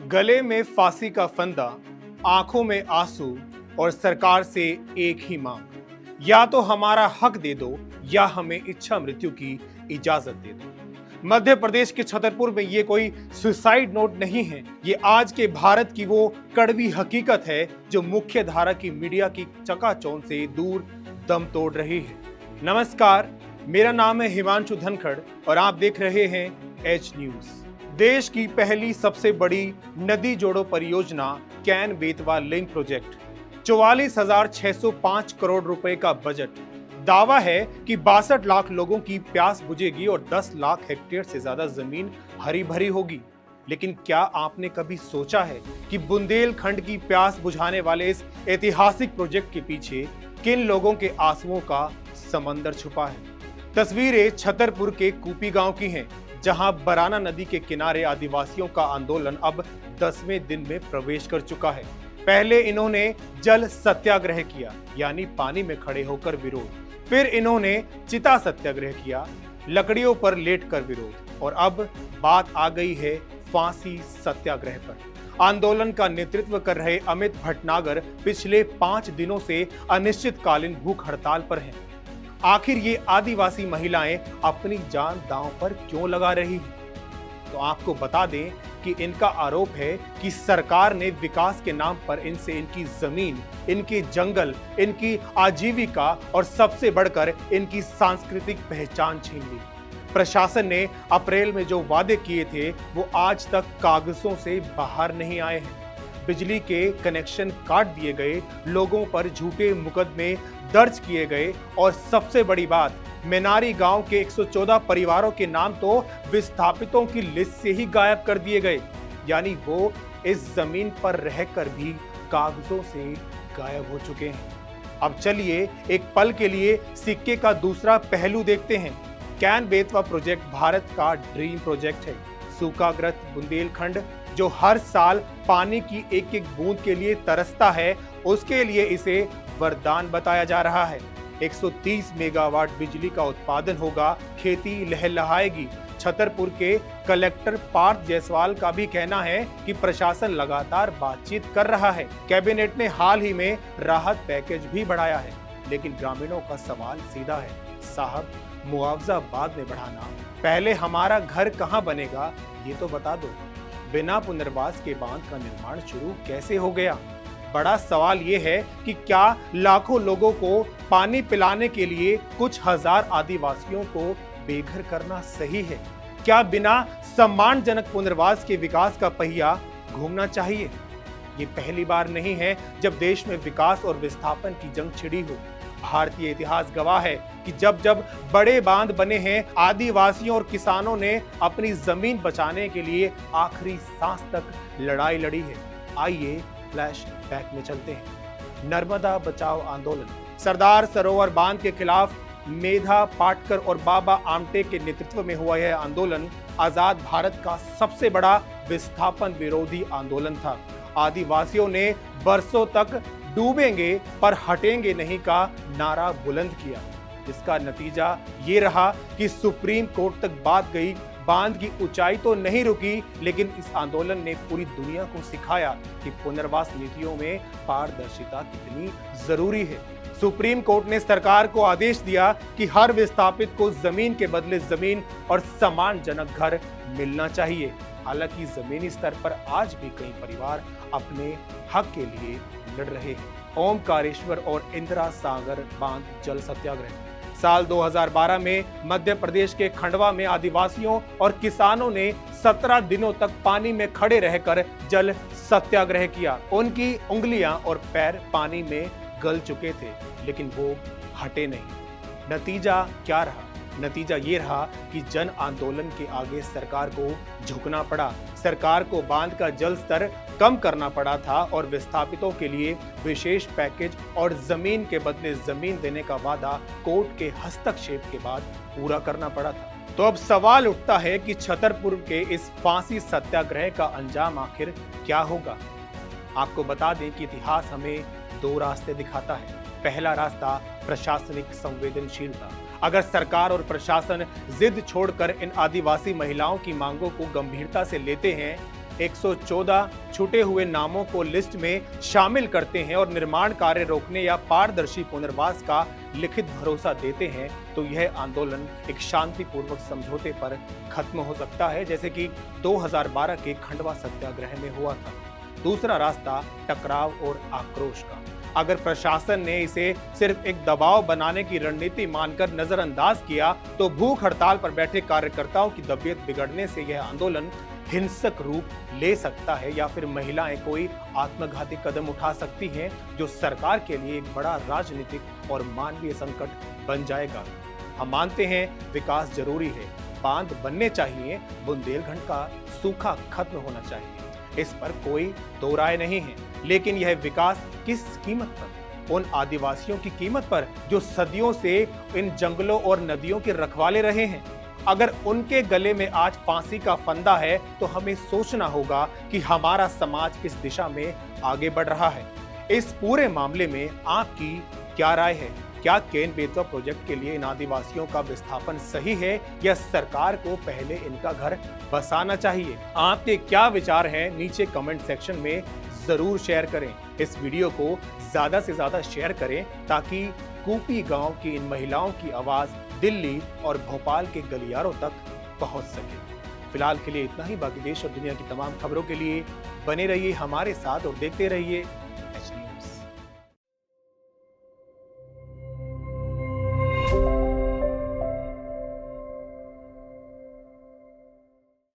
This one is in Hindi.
गले में फांसी का फंदा, आंखों में आंसू और सरकार से एक ही मांग, या तो हमारा हक दे दो या हमें इच्छा मृत्यु की इजाजत दे दो। मध्य प्रदेश के छतरपुर में ये कोई सुसाइड नोट नहीं है, ये आज के भारत की वो कड़वी हकीकत है जो मुख्य धारा की मीडिया की चकाचौंध से दूर दम तोड़ रही है। नमस्कार, मेरा नाम है हिमांशु धनखड़ और आप देख रहे हैं एच न्यूज। देश की पहली सबसे बड़ी नदी जोड़ो परियोजना can Betwa link project, 44,605 crore रुपए का बजट। दावा है कि 62 लाख लोगों की प्यास बुझेगी और 10 लाख हेक्टेयर से ज्यादा जमीन हरी भरी होगी। लेकिन क्या आपने कभी सोचा है कि बुंदेलखंड की प्यास बुझाने वाले इस ऐतिहासिक प्रोजेक्ट के पीछे किन लोगों के आंसुओं का समंदर छुपा है? तस्वीरें छतरपुर के कूपी गांव की हैं, जहां बराना नदी के किनारे आदिवासियों का आंदोलन अब 10वें दिन में प्रवेश कर चुका है। पहले इन्होंने जल सत्याग्रह किया, यानी पानी में खड़े होकर विरोध। फिर इन्होंने चिता सत्याग्रह किया, लकड़ियों पर लेटकर विरोध। और अब बात आ गई है फांसी सत्याग्रह पर। आंदोलन का नेतृत्व कर रहे अमित भटनागर पिछले 5 दिनों से अनिश्चितकालीन भूख हड़ताल पर हैं। आखिर ये आदिवासी महिलाएं अपनी जान दांव पर क्यों लगा रही हैं? तो आपको बता दें कि इनका आरोप है कि सरकार ने विकास के नाम पर इनसे इनकी जमीन, इनके जंगल, इनकी आजीविका और सबसे बढ़कर इनकी सांस्कृतिक पहचान छीन ली। प्रशासन ने अप्रैल में जो वादे किए थे वो आज तक कागजों से बाहर नहीं आए हैं। बिजली के कनेक्शन काट दिए गए, लोगों पर झूठे मुकदमे दर्ज किए गए और सबसे बड़ी बात, मेनारी गांव के 114 परिवारों के नाम तो विस्थापितों की लिस्ट से ही गायब कर दिए गए, यानी वो इस जमीन पर रहकर भी कागजों से गायब हो चुके हैं। अब चलिए एक पल के लिए सिक्के का दूसरा पहलू देखते हैं। कैन बेतवा प्रोजेक्ट भारत का ड्रीम प्रोजेक्ट है। सूखाग्रस्त बुंदेलखंड जो हर साल पानी की एक एक बूंद के लिए तरसता है, उसके लिए इसे वरदान बताया जा रहा है। 130 मेगावाट बिजली का उत्पादन होगा, खेती लहलहाएगी। छतरपुर के कलेक्टर पार्थ जायसवाल का भी कहना है कि प्रशासन लगातार बातचीत कर रहा है। कैबिनेट ने हाल ही में राहत पैकेज भी बढ़ाया है, लेकिन ग्रामीणों का सवाल सीधा है, साहब मुआवजा बाद में बढ़ाना, पहले हमारा घर कहां बनेगा ये तो बता दो। बिना पुनर्वास के बांध का निर्माण शुरू कैसे हो गया? बड़ा सवाल ये है कि क्या लाखों लोगों को पानी पिलाने के लिए कुछ हजार आदिवासियों को बेघर करना सही है? क्या बिना सम्मानजनक पुनर्वास के विकास का पहिया घूमना चाहिए? ये पहली बार नहीं है जब देश में विकास और विस्थापन की जंग छिड़ी हो। भारतीय इतिहास गवाह है कि जब जब बड़े बांध बने हैं, आदिवासियों और किसानों ने अपनी जमीन बचाने के लिए आखिरी सांस तक लड़ाई लड़ी है। आइए फ्लैशबैक में चलते हैं। नर्मदा बचाओ आंदोलन। सरदार सरोवर बांध के खिलाफ मेधा पाटकर और बाबा आमटे के नेतृत्व में हुआ यह आंदोलन आजाद भारत का सबसे बड़ा विस्थापन विरोधी आंदोलन था। आदिवासियों ने बरसों तक डूबेंगे पर हटेंगे नहीं का नारा बुलंद किया। इसका नतीजा ये रहा कि सुप्रीम कोर्ट तक बात गई। बांध की ऊंचाई तो नहीं रुकी, लेकिन इस आंदोलन ने पूरी दुनिया को सिखाया कि पुनर्वास नीतियों में पारदर्शिता कितनी जरूरी है। सुप्रीम कोर्ट ने सरकार को आदेश दिया कि हर विस्थापित को जमीन के बदले जमीन और सम्मानजनक घर मिलना चाहिए। हालांकि जमीनी स्तर पर आज भी कई परिवार अपने हक के लिए लड़ रहे हैं। ओमकारेश्वर और इंदिरा सागर बांध जल सत्याग्रह। साल 2012 में मध्य प्रदेश के खंडवा में आदिवासियों और किसानों ने 17 दिनों तक पानी में खड़े रहकर जल सत्याग्रह किया। उनकी उंगलियां और पैर पानी में गल चुके थे, लेकिन वो हटे नहीं। नतीजा क्या रहा? नतीजा ये रहा कि जन आंदोलन के आगे सरकार को झुकना पड़ा। सरकार को बांध का जल स्तर कम करना पड़ा था और विस्थापितों के लिए विशेष पैकेज और जमीन के बदले जमीन देने का वादा कोर्ट के हस्तक्षेप के बाद पूरा करना पड़ा था। तो अब सवाल उठता है कि छतरपुर के इस फांसी सत्याग्रह का अंजाम आखिर क्या होगा? आपको बता दें कि इतिहास हमें 2 रास्ते दिखाता है। पहला रास्ता प्रशासनिक संवेदनशीलता। अगर सरकार और प्रशासन जिद छोड़कर इन आदिवासी महिलाओं की मांगों को गंभीरता से लेते हैं 114 छूटे हुए नामों को लिस्ट में शामिल करते हैं और निर्माण कार्य रोकने या पारदर्शी पुनर्वास का लिखित भरोसा देते हैं, तो यह आंदोलन एक शांतिपूर्वक समझौते पर खत्म हो सकता है, जैसे कि 2012 के खंडवा सत्याग्रह में हुआ था। दूसरा रास्ता टकराव और आक्रोश का। अगर प्रशासन ने इसे सिर्फ एक दबाव बनाने की रणनीति मानकर नजरअंदाज किया, तो भूख हड़ताल पर बैठे कार्यकर्ताओं की तबीयत बिगड़ने से यह आंदोलन हिंसक रूप ले सकता है, या फिर महिलाएं कोई आत्मघाती कदम उठा सकती हैं, जो सरकार के लिए एक बड़ा राजनीतिक और मानवीय संकट बन जाएगा। हम मानते हैं विकास जरूरी है, बांध बनने चाहिए, बुंदेलखंड का सूखा खत्म होना चाहिए, इस पर कोई दो राय नहीं है। लेकिन यह विकास किस कीमत पर? उन आदिवासियों की कीमत पर जो सदियों से इन जंगलों और नदियों के रखवाले रहे हैं। अगर उनके गले में आज फांसी का फंदा है, तो हमें सोचना होगा कि हमारा समाज किस दिशा में आगे बढ़ रहा है। इस पूरे मामले में आपकी क्या राय है? क्या केन बेतवा प्रोजेक्ट के लिए इन आदिवासियों का विस्थापन सही है, या सरकार को पहले इनका घर बसाना चाहिए? आपके क्या विचार हैं? नीचे कमेंट सेक्शन में जरूर शेयर करें। इस वीडियो को ज्यादा से ज्यादा शेयर करें, ताकि कूपी गांव की इन महिलाओं की आवाज दिल्ली और भोपाल के गलियारों तक पहुंच सके। फिलहाल के लिए इतना ही। बाकी देश और दुनिया की तमाम खबरों के लिए बने रहिए हमारे साथ और देखते रहिए